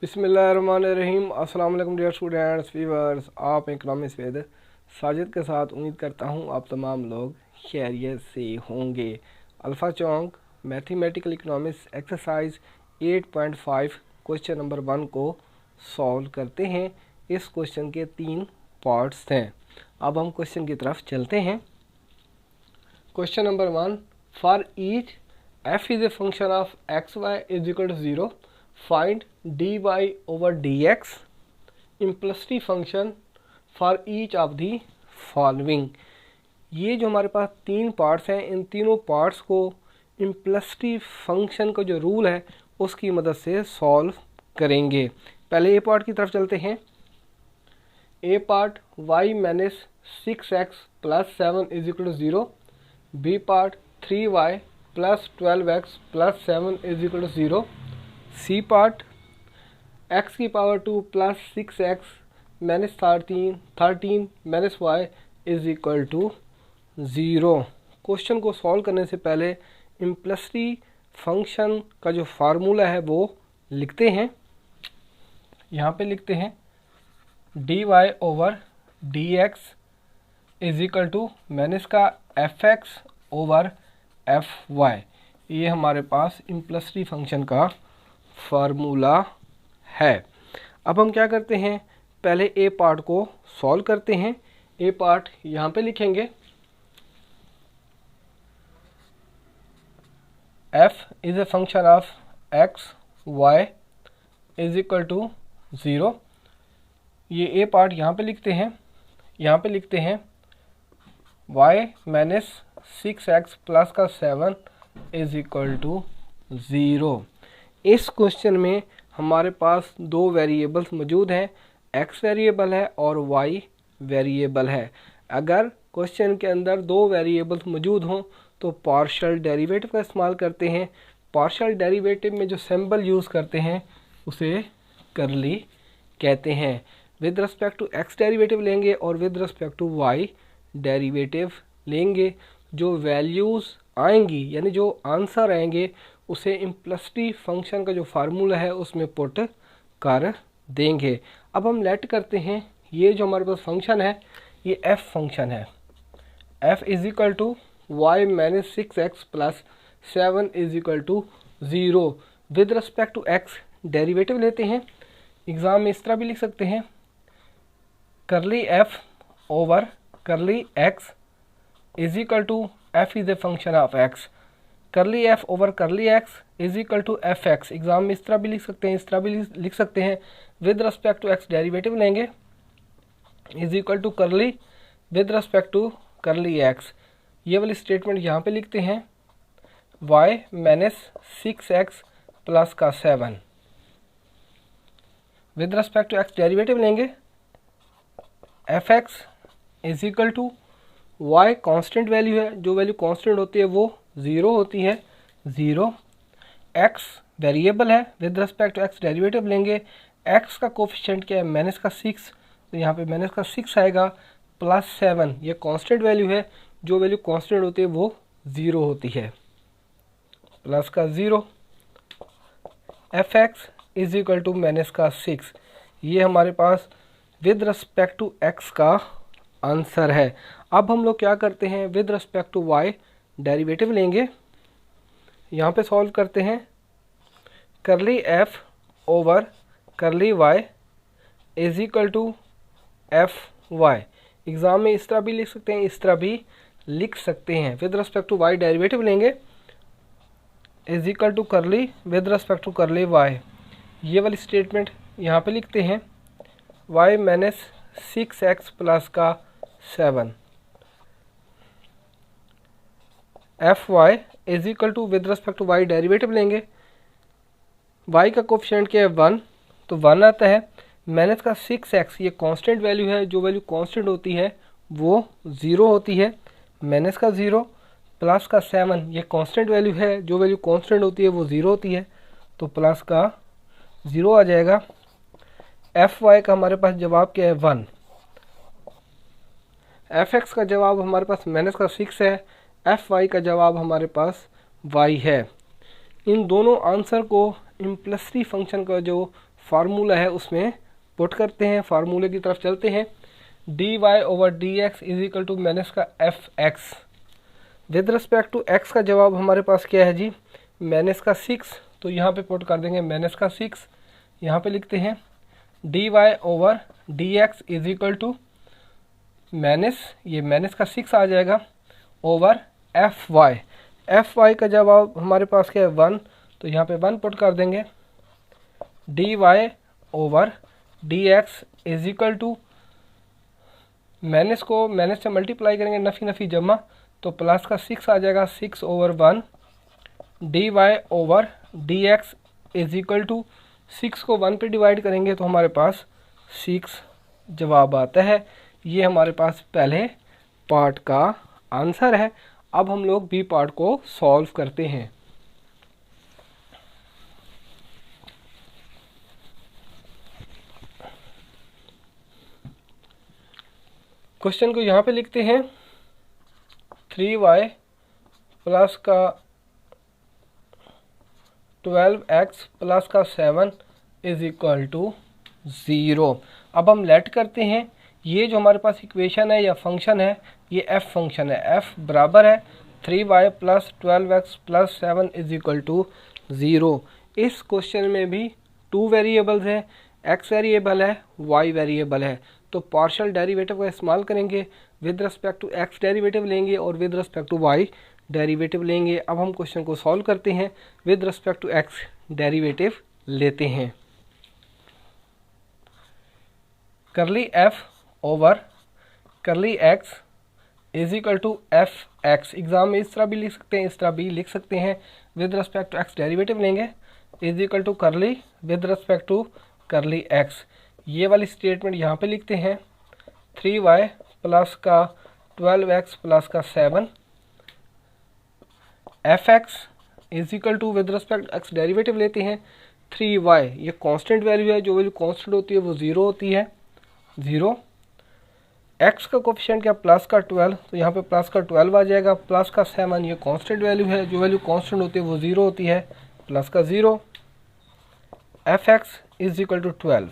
बिस्मिल्लाहिर्रहमानिर्रहीम। अस्सलाम वालेकुम डियर स्टूडेंट्स व्यूअर्स, आप इकनॉमिक्स विद साजिद के साथ उम्मीद करता हूँ आप तमाम लोग खैरियत से होंगे। अल्फ़ा चौंक mathematical economics exercise 8.5 question number 1 को सॉल्व करते हैं। इस क्वेश्चन के 3 पार्ट्स हैं। अब हम क्वेश्चन की तरफ चलते हैं। Question number 1, for each f is a function of x y is equal to 0, find dy over dx implicitly function for each of the following. ये जो हमारे पास 3 पार्ट्स हैं, इन तीनों पार्ट्स को इम्प्लिसिटी फंक्शन का जो रूल है उसकी मदद से सॉल्व करेंगे। पहले ए पार्ट की तरफ चलते हैं। A part y minus 6x plus 7 is equal to 0, b part 3y plus 12x plus 7 is equal to 0, c part x की power 2 plus 6x minus 13 minus y is equal to 0। Question को solve करने से पहले इम्प्लिसिटी function का जो formula है वो लिखते हैं। यहाँ पे लिखते हैं dy over dx is equal to मैंने इसका fx ओवर fy। ये हमारे पास इम्प्लिसिटी फंक्शन का फार्मूला है। अब हम क्या करते हैं, पहले ए पार्ट को सॉल्व करते हैं। ए पार्ट यहाँ पे लिखेंगे f is a function of x y is equal to 0। ये ए पार्ट यहाँ पे लिखते हैं। यहाँ पे लिखते हैं y माइनस 6x प्लस का 7 इज इक्वल टू 0। इस क्वेश्चन में हमारे पास 2 वेरिएबल्स मौजूद हैं, x वेरिएबल है और y वेरिएबल है। अगर क्वेश्चन के अंदर 2 वेरिएबल्स मौजूद हों तो पार्शियल डेरिवेटिव का इस्तेमाल करते हैं। पार्शियल डेरिवेटिव में जो सिंबल यूज़ करते हैं उसे करली कहते हैं। With respect to x derivative लेंगे और with respect to y derivative लेंगे। जो वैल्यूज़ आएंगी यानी जो आंसर आएंगे उसे इम्प्लिसिटी फंक्शन का जो फार्मूला है उसमें पुट कर देंगे। अब हम लेट करते हैं, ये जो हमारे पास फंक्शन है ये f फंक्शन है। f is equal to y minus 6x plus 7 is equal to 0। With respect to x derivative लेते हैं। एग्ज़ाम में इस तरह भी लिख सकते हैं curly f over curly x is equal to f is a function of x, curly f over curly x is equal to fx। Exam में इस तरह भी लिख सकते हैं, इस तरह भी लिख सकते हैं। With respect to x derivative लेंगे is equal to curly with respect to curly x। ये वाली स्टेटमेंट यहाँ पे लिखते हैं y माइनस 6x प्लस का 7। With respect to x derivative लेंगे fx is equal to y constant value है, जो वैल्यू कांस्टेंट होती है वो 0 होती है, 0। x वेरिएबल है, with respect to x derivative लेंगे। x का कोफिशिएंट क्या है, माइनस का 6, तो यहाँ पे माइनस का 6 आएगा, प्लस 7 ये कांस्टेंट वैल्यू है, जो वैल्यू कांस्टेंट होती है वो 0 होती है, प्लस का 0। fx is equal to minus का 6। ये हमारे पास विद रिस्पेक्ट टू x का आंसर है। अब हम लोग क्या करते हैं, with respect to y derivative लेंगे। यहाँ पे सॉल्व करते हैं curly f over curly y is equal to fy। Exam में इस तरह भी लिख सकते हैं, इस तरह भी लिख सकते हैं। With respect to y derivative लेंगे is equal to curly with respect to curly y। ये वाली स्टेटमेंट यहाँ पे लिखते हैं y माइनस 6x प्लस का 7 fy is equal to with respect to y derivative लेंगे। y का कोफिशिएंट क्या है 1, तो 1 आता है, माइनस का 6x ये कांस्टेंट वैल्यू है, जो वैल्यू कांस्टेंट होती है वो 0 होती है, माइनस का 0, प्लस का 7 ये कांस्टेंट वैल्यू है, जो वैल्यू कांस्टेंट होती है वो 0 होती है, तो प्लस का 0 आ जाएगा। fy का हमारे पास जवाब क्या है 1। fx का जवाब हमारे पास माइनस का 6 है, fy का जवाब हमारे पास y है। इन दोनों आंसर को इम्प्लिसिटी फंक्शन का जो फार्मूला है उसमें पुट करते हैं, फार्मूले की तरफ चलते हैं। dy/dx is equal to minus का fx। विद रिस्पेक्ट टू x का जवाब हमारे पास क्या है जी, माइनस का 6, तो यहाँ पे पुट कर देंगे माइनस का 6। यहाँ पे लिखते हैं dy/dx is equal to minus, ये माइनस का 6 आ जाएगा, ओवर fy का जवाब हमारे पास क्या है 1, तो यहाँ पे 1 पुट कर देंगे। dy/dx is equal to minus को माइनस से मल्टीप्लाई करेंगे, नफी नफी जमा, तो प्लस का 6 आ जाएगा, 6/1। dy/dx इज इक्वल टू 6 को 1 पे डिवाइड करेंगे तो हमारे पास 6 जवाब आता है। ये हमारे पास पहले पार्ट का आंसर है। अब हम लोग बी पार्ट को सॉल्व करते हैं। क्वेश्चन को यहाँ पे लिखते हैं 3y प्लस का 12x प्लस का 7 इज इक्वल टू 0। अब हम लेट करते हैं, ये जो हमारे पास इक्वेशन है या फंक्शन है, ये f फंक्शन है। f बराबर है 3y plus 12x plus 7 is equal to 0। इस क्वेश्चन में भी 2 वेरिएबल्स हैं, x वेरिएबल है, y वेरिएबल है, तो पार्शियल डेरिवेटिव का इस्तेमाल करेंगे। With respect to x derivative लेंगे और with respect to y derivative लेंगे। अब हम क्वेश्चन को सॉल्व करते हैं। With respect to x derivative लेते हैं। Curly f over curly x is equal to fx। Exam में इस तरह भी लिख सकते हैं, इस तरह भी लिख सकते हैं। With respect to x derivative लेंगे, is equal to curly with respect to curly x। ये वाली स्टेटमेंट यहाँ पे लिखते हैं 3y प्लस का 12x प्लस का 7 fx is equal to with respect x derivative लेते हैं 3y। ये कांस्टेंट वैल्यू है, जो वैल्यू कांस्टेंट होती है वो 0 होती है, 0। x का कोफिशिएंट क्या प्लस का 12, तो यहाँ पे प्लस का 12 आ जाएगा, प्लस का 7 ये कांस्टेंट वैल्यू है, जो वैल्यू कांस्टेंट होती है वो 0 होती है, प्लस का 0। fx is equal to 12।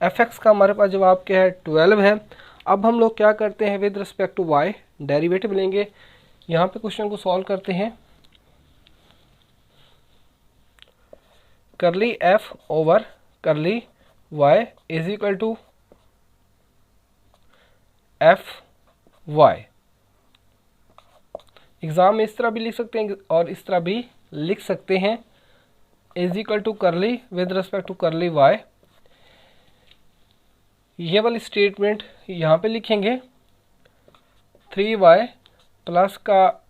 fx का हमारे पास जवाब क्या है 12 है। अब हम लोग क्या करते हैं, with respect to y derivative लेंगे। यहाँ पे क्वेश्चन को सॉल्व करते हैं। Curly f over curly y is equal to fy। Exam में इस तरह भी लिख सकते हैं और इस तरह भी लिख सकते हैं, is equal to curly with respect to curly y। ये वाली स्टेटमेंट यहाँ पे लिखेंगे 3y प्लस का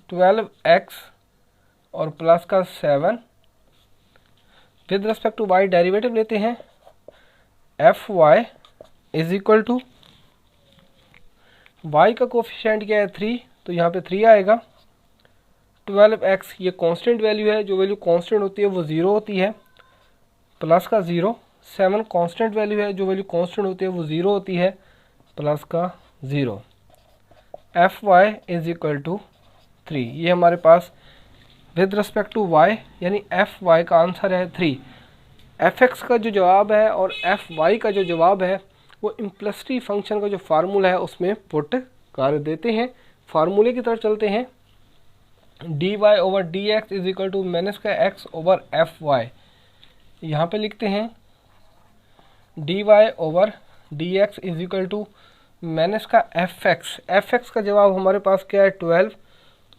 12x और प्लस का 7। With respect to y derivative लेते हैं fy is equal to y का कोफिशिएंट क्या है 3, तो यहाँ पे 3 आएगा। 12x ये कांस्टेंट वैल्यू है, जो वैल्यू कांस्टेंट होती है वो 0 होती है, प्लस का 0। 7 कांस्टेंट वैल्यू है, जो वैल्यू कांस्टेंट होती है वो 0 होती है, प्लस का 0। fy is equal to 3। ये हमारे पास विद रिस्पेक्ट टू y यानी fy का आंसर है 3। fx का जो जवाब है और fy का जो जवाब है वो इम्प्लिसिट फंक्शन का जो फार्मूला है उसमें पुट कर देते हैं। फार्मूले की तरफ चलते हैं। dy/dx is equal to minus का x ओवर fy। यहाँ पे लिखते हैं dy/dx is equal to minus का fx। fx का जवाब हमारे पास क्या है 12,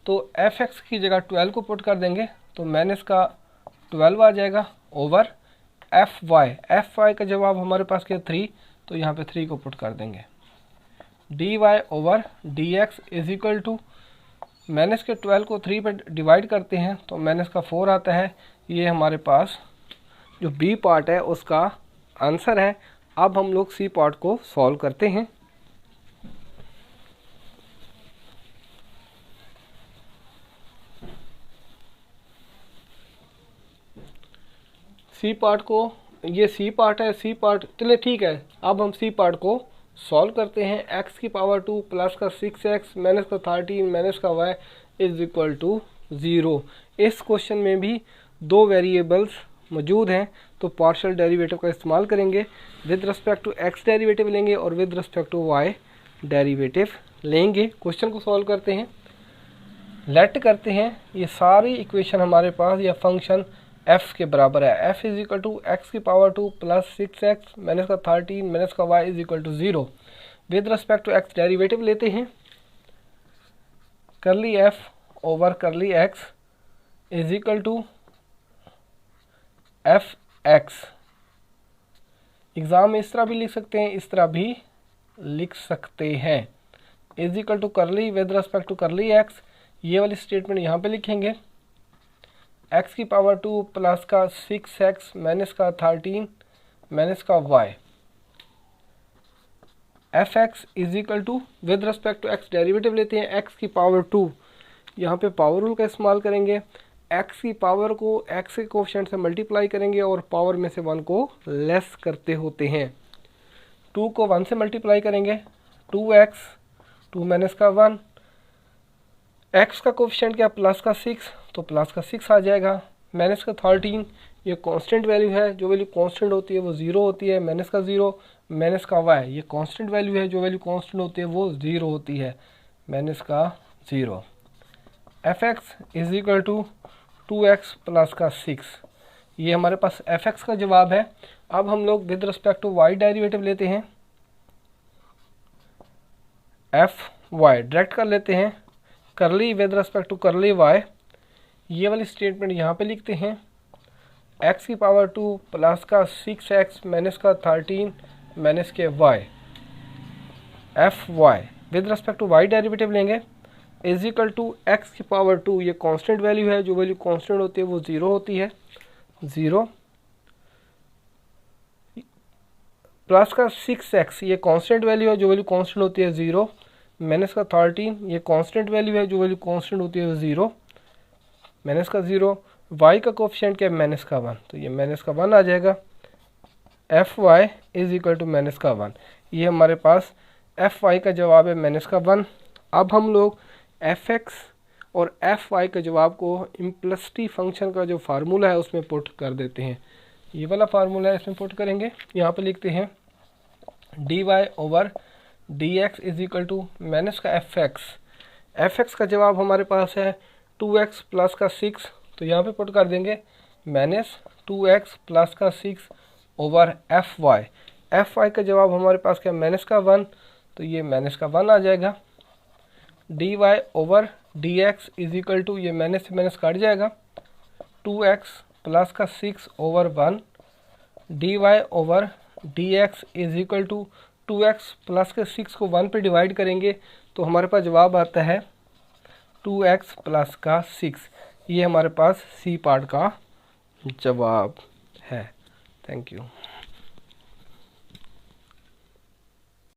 तो fx की जगह 12 को पुट कर देंगे तो माइनस का 12 आ जाएगा, ओवर fy का जवाब हमारे पास क्या 3, तो यहाँ पे 3 को पुट कर देंगे। dy/dx is equal to minus के 12 को 3 पे डिवाइड करते हैं तो माइनस का 4 आता है। ये हमारे पास जो बी पार्ट है उसका आंसर है। अब हम लोग सी पार्ट को सॉल्व करते हैं। सी पार्ट को, ये सी पार्ट है, सी पार्ट चले ठीक है। अब हम सी पार्ट को सॉल्व करते हैं। x की पावर 2 प्लस का 6x माइनस का 13 माइनस का y इज इक्वल टू 0। इस क्वेश्चन में भी 2 वेरिएबल्स मौजूद हैं तो पार्शियल डेरिवेटिव का इस्तेमाल करेंगे। With respect to x derivative लेंगे और with respect to y derivative लेंगे। क्वेश्चन को सॉल्व करते हैं, लेट करते हैं ये सारी इक्वेशन हमारे पास या फंक्शन f के बराबर है। f is equal to x की पावर 2 प्लस 6x माइनस का 13 माइनस का y is equal to 0। With respect to x derivative लेते हैं, curly f over curly x is equal to f x. Exam में इस तरह भी लिख सकते हैं, इस तरह भी लिख सकते हैं। Is equal to curly with respect to करली एक्स, ये वाली स्टेटमेंट यहाँ पे लिखेंगे। x की पावर 2 प्लस का 6x माइनस का 13 माइनस का y। F x is equal to with respect to x derivative लेते हैं, x की पावर 2, यहाँ पे पावर रूल का इस्तेमाल करेंगे। x की पावर को x के कोएफिशिएंट से मल्टीप्लाई करेंगे और पावर में से 1 को लेस करते होते हैं। 2 को 1 से मल्टीप्लाई करेंगे, 2x 2 माइनस का 1, x का कोएफिशिएंट क्या प्लस का 6 तो प्लस का 6 आ जाएगा, माइनस का 13 ये कांस्टेंट वैल्यू है, जो वैल्यू कांस्टेंट होती है वो 0 होती है, माइनस का 0, माइनस का y ये कांस्टेंट वैल्यू है, जो वैल्यू कांस्टेंट होती है वो 0 होती है, माइनस का 0। F x is equal to 2x plus का 6, ये हमारे पास एफ एक्स का जवाब है। अब हम लोग with respect to y derivative लेते हैं, एफ वाई डायरेक्ट कर लेते हैं, curly with respect to curly y, ये वाली स्टेटमेंट यहाँ पे लिखते हैं। x की पावर 2 प्लस का 6x माइनस का 13 माइनस के y, f y with respect to y derivative लेंगे, इज इक्वल टू एक्स की पावर 2, ये कांस्टेंट वैल्यू है, जो वैल्यू कांस्टेंट होती है वो 0 होती है, 0 प्लस का 6x ये कांस्टेंट वैल्यू है, जो वैल्यू कांस्टेंट होती है 0, माइनस का 13 ये कांस्टेंट वैल्यू है, जो वैल्यू कांस्टेंट होती है 0, माइनस का 0, y का कोएफिशिएंट क्या है माइनस का 1, तो ये माइनस का 1 आ जाएगा। F y is equal to minus का 1, ये हमारे पास एफ वाई का जवाब है माइनस का 1। अब हम लोग एफ एक्स और एफ वाई के जवाब को इम्प्लिसिटी फंक्शन का जो फार्मूला है उसमें पुट कर देते हैं। ये वाला फार्मूला है, इसमें पुट करेंगे। यहाँ पे लिखते हैं d y over d x is equal to minus का एफ एक्स। एफ एक्स का जवाब हमारे पास है 2x प्लस का 6, तो यहाँ पे पुट कर देंगे माइनस 2x प्लस का 6 over f y. F y का जवाब हमारे पास क्या माइनस का 1, तो ये माइनस का 1 आ जाएगा। D y over d x is equal to, ये माइनस से माइनस काट जाएगा, 2x प्लस का 6 over 1। D y over d x is equal to 2x plus के 6 को 1 पे डिवाइड करेंगे तो हमारे पास जवाब आता है 2x प्लस का 6। ये हमारे पास सी पार्ट का जवाब है। Thank you.